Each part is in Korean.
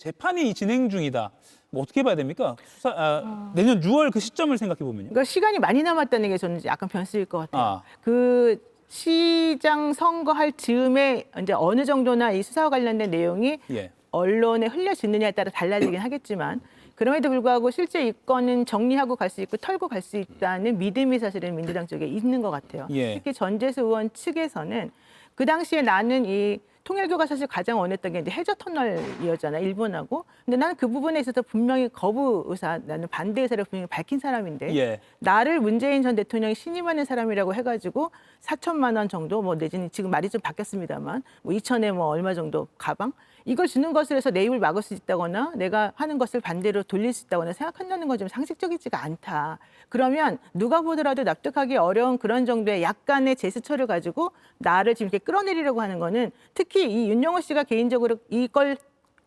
재판이 진행 중이다. 뭐 어떻게 봐야 됩니까? 내년 6월 그 시점을 생각해 보면요. 그러니까 시간이 많이 남았다는 게 저는 약간 변수일 것 같아요. 아. 그 시장 선거할 즈음에 이제 어느 정도나 이 수사와 관련된 내용이 예. 언론에 흘려지느냐에 따라 달라지긴 하겠지만 그럼에도 불구하고 실제 이권은 정리하고 갈 수 있고 털고 갈 수 있다는 믿음이 사실은 민주당 쪽에 있는 것 같아요. 예. 특히 전재수 의원 측에서는 그 당시에 나는 이 통일교가 사실 가장 원했던 게 이제 해저 터널이었잖아요, 일본하고. 근데 나는 그 부분에 있어서 분명히 거부 의사, 나는 반대 의사를 분명히 밝힌 사람인데 예. 나를 문재인 전 대통령이 신임하는 사람이라고 해가지고 4천만 원 정도 뭐 내지는 지금 말이 좀 바뀌었습니다만 뭐 2천에 뭐 얼마 정도 가방 이걸 주는 것을 해서 내 입을 막을 수 있다거나 내가 하는 것을 반대로 돌릴 수 있다거나 생각한다는 건 좀 상식적이지가 않다. 그러면 누가 보더라도 납득하기 어려운 그런 정도의 약간의 제스처를 가지고 나를 지금 이렇게 끌어내리려고 하는 거는 특히 이 윤영호 씨가 개인적으로 이걸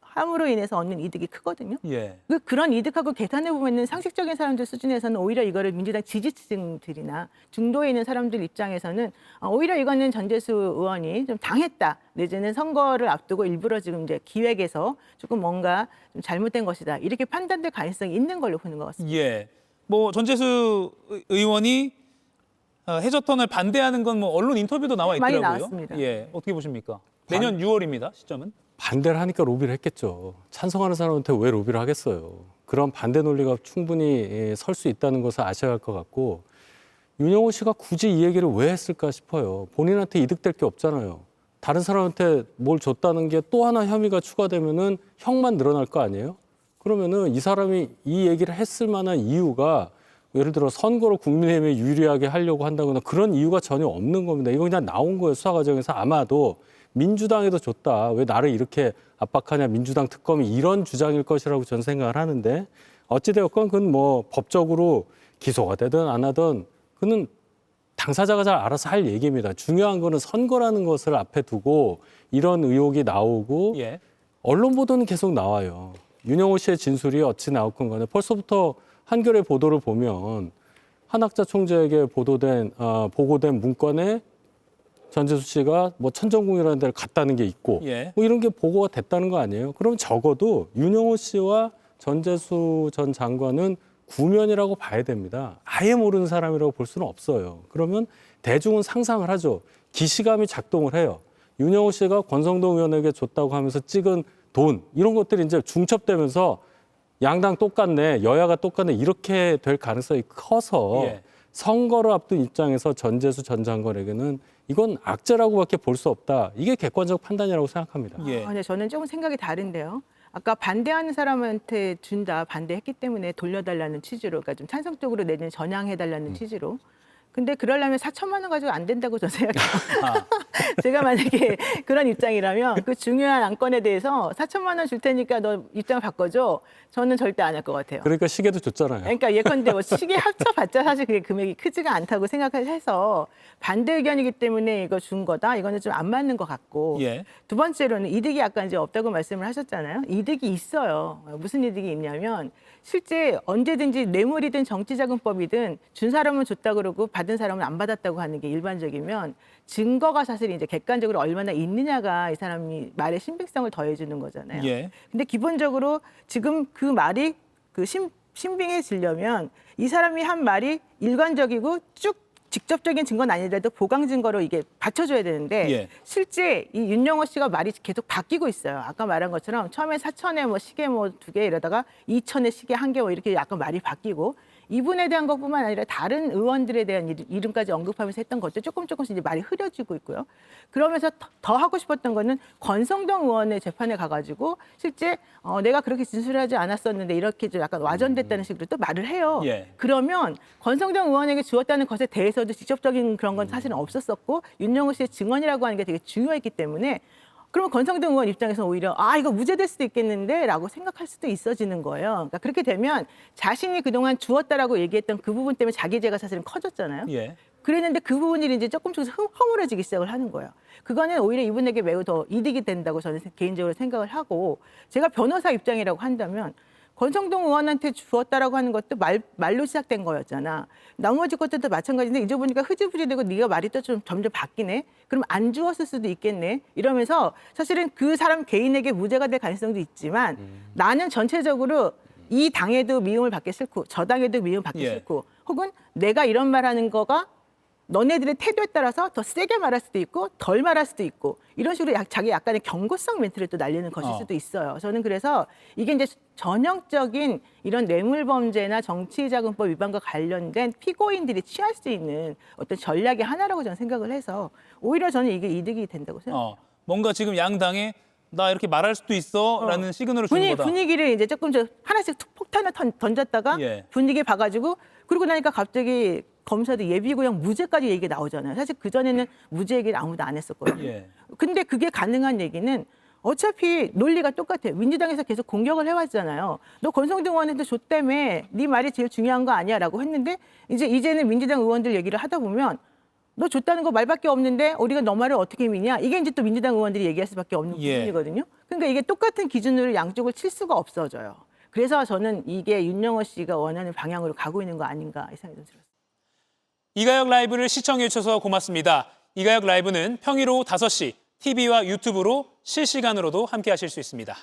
함으로 인해서 얻는 이득이 크거든요. 예. 그런 이득하고 계산해 보면은 상식적인 사람들 수준에서는 오히려 이거를 민주당 지지층들이나 중도에 있는 사람들 입장에서는 오히려 이거는 전재수 의원이 좀 당했다. 내지는 선거를 앞두고 일부러 지금 이제 기획에서 조금 뭔가 좀 잘못된 것이다. 이렇게 판단될 가능성이 있는 걸로 보는 것 같습니다. 예. 뭐 전재수 의원이 해저턴을 반대하는 건 뭐 언론 인터뷰도 나와 많이 있더라고요. 나왔습니다. 예. 어떻게 보십니까? 내년 6월입니다. 시점은. 반대를 하니까 로비를 했겠죠. 찬성하는 사람한테 왜 로비를 하겠어요. 그런 반대 논리가 충분히 설 수 있다는 것을 아셔야 할 것 같고 윤영호 씨가 굳이 이 얘기를 왜 했을까 싶어요. 본인한테 이득될 게 없잖아요. 다른 사람한테 뭘 줬다는 게 또 하나 혐의가 추가되면은 형만 늘어날 거 아니에요? 그러면은 이 사람이 이 얘기를 했을 만한 이유가 예를 들어 선거로 국민의힘에 유리하게 하려고 한다거나 그런 이유가 전혀 없는 겁니다. 이거 그냥 나온 거예요. 수사 과정에서 아마도 민주당에도 줬다. 왜 나를 이렇게 압박하냐. 민주당 특검이 이런 주장일 것이라고 저는 생각을 하는데 어찌되었건 그건 뭐 법적으로 기소가 되든 안 하든 그는 당사자가 잘 알아서 할 얘기입니다. 중요한 거는 선거라는 것을 앞에 두고 이런 의혹이 나오고 예. 언론 보도는 계속 나와요. 윤영호 씨의 진술이 어찌 나왔건 간에 벌써부터 한겨레 보도를 보면 한학자 총재에게 보고된 문건에 전재수 씨가 뭐 천정궁이라는 데를 갔다는 게 있고 예. 뭐 이런 게 보고가 됐다는 거 아니에요? 그럼 적어도 윤영호 씨와 전재수 전 장관은 구면이라고 봐야 됩니다. 아예 모르는 사람이라고 볼 수는 없어요. 그러면 대중은 상상을 하죠. 기시감이 작동을 해요. 윤영호 씨가 권성동 의원에게 줬다고 하면서 찍은 돈 이런 것들이 이제 중첩되면서 양당 똑같네, 여야가 똑같네 이렇게 될 가능성이 커서 예. 선거를 앞둔 입장에서 전재수 전 장관에게는 이건 악재라고밖에 볼 수 없다. 이게 객관적 판단이라고 생각합니다. 예. 근데 저는 조금 생각이 다른데요. 아까 반대하는 사람한테 준다 반대했기 때문에 돌려달라는 취지로, 그러니까 좀 찬성적으로 내는 전향해달라는 취지로. 근데 그러려면 4천만 원 가지고 안 된다고 저는 생각해요. 제가 만약에 그런 입장이라면 그 중요한 안건에 대해서 4천만 원 줄 테니까 너 입장을 바꿔줘. 저는 절대 안 할 것 같아요. 그러니까 시계도 줬잖아요. 그러니까 예컨대 뭐 시계 합쳐봤자 사실 그게 금액이 크지가 않다고 생각해서 반대 의견이기 때문에 이거 준 거다. 이거는 좀 안 맞는 것 같고. 예. 두 번째로는 이득이 아까 이제 없다고 말씀을 하셨잖아요. 이득이 있어요. 무슨 이득이 있냐면 실제 언제든지 뇌물이든 정치자금법이든 준 사람은 줬다 그러고 받은 사람은 안 받았다고 하는 게 일반적이면 증거가 사실 이제 객관적으로 얼마나 있느냐가 이 사람이 말의 신빙성을 더해주는 거잖아요. 예. 근데 기본적으로 지금 그 말이 신빙해지려면 이 사람이 한 말이 일관적이고 쭉 직접적인 증거는 아니더라도 보강 증거로 이게 받쳐줘야 되는데 예. 실제 이 윤영호 씨가 말이 계속 바뀌고 있어요. 아까 말한 것처럼 처음에 4천에 뭐 시계 뭐 2개 이러다가 2천에 시계 1개 뭐 이렇게 약간 말이 바뀌고 이분에 대한 것뿐만 아니라 다른 의원들에 대한 이름까지 언급하면서 했던 것도 조금씩 이제 말이 흐려지고 있고요. 그러면서 더 하고 싶었던 거는 권성동 의원의 재판에 가가지고 실제 내가 그렇게 진술하지 않았었는데 이렇게 좀 약간 와전됐다는 식으로 또 말을 해요. 예. 그러면 권성동 의원에게 주었다는 것에 대해서도 직접적인 그런 건 사실은 없었었고 윤영호 씨의 증언이라고 하는 게 되게 중요했기 때문에 그러면 권성동 의원 입장에서는 오히려 이거 무죄될 수도 있겠는데 라고 생각할 수도 있어지는 거예요. 그러니까 그렇게 되면 자신이 그동안 주었다라고 얘기했던 그 부분 때문에 자기 죄가 사실은 커졌잖아요. 예. 그랬는데 그 부분이 이제 조금씩 허물어지기 시작을 하는 거예요. 그거는 오히려 이분에게 매우 더 이득이 된다고 저는 개인적으로 생각을 하고 제가 변호사 입장이라고 한다면 권성동 의원한테 주었다라고 하는 것도 말로 시작된 거였잖아. 나머지 것들도 마찬가지인데 이제 보니까 흐지부지되고 네가 말이 또 좀 점점 바뀌네. 그럼 안 주었을 수도 있겠네. 이러면서 사실은 그 사람 개인에게 무죄가 될 가능성도 있지만 나는 전체적으로 이 당에도 미움을 받기 싫고 저 당에도 미움을 받기 예. 싫고 혹은 내가 이런 말하는 거가 너네들의 태도에 따라서 더 세게 말할 수도 있고 덜 말할 수도 있고 이런 식으로 자기 약간의 경고성 멘트를 또 날리는 것일 수도 있어요. 저는 그래서 이게 이제 전형적인 이런 뇌물범죄나 정치자금법 위반과 관련된 피고인들이 취할 수 있는 어떤 전략의 하나라고 저는 생각을 해서 오히려 저는 이게 이득이 된다고 생각해요. 뭔가 지금 양당에 나 이렇게 말할 수도 있어라는 시그널을 주는 거다. 분위기를 이제 조금 하나씩 툭 폭탄을 던졌다가 예. 분위기 봐가지고 그러고 나니까 갑자기 검사도 예비구형 무죄까지 얘기 나오잖아요. 사실 그전에는 무죄 얘기를 아무도 안 했었거든요. 예. 근데 그게 가능한 얘기는 어차피 논리가 똑같아요. 민주당에서 계속 공격을 해왔잖아요. 너 권성동 의원한테 줬다며 네 말이 제일 중요한 거 아니야 라고 했는데 이제는 민주당 의원들 얘기를 하다 보면 너 줬다는 거 말밖에 없는데 우리가 너 말을 어떻게 믿냐? 이게 이제 또 민주당 의원들이 얘기할 수밖에 없는 예. 기준이거든요. 그러니까 이게 똑같은 기준으로 양쪽을 칠 수가 없어져요. 그래서 저는 이게 윤영호 씨가 원하는 방향으로 가고 있는 거 아닌가 이 생각이 좀 들었어요. 이가혁 라이브를 시청해 주셔서 고맙습니다. 이가혁 라이브는 평일 오후 5시 TV와 유튜브로 실시간으로도 함께 하실 수 있습니다.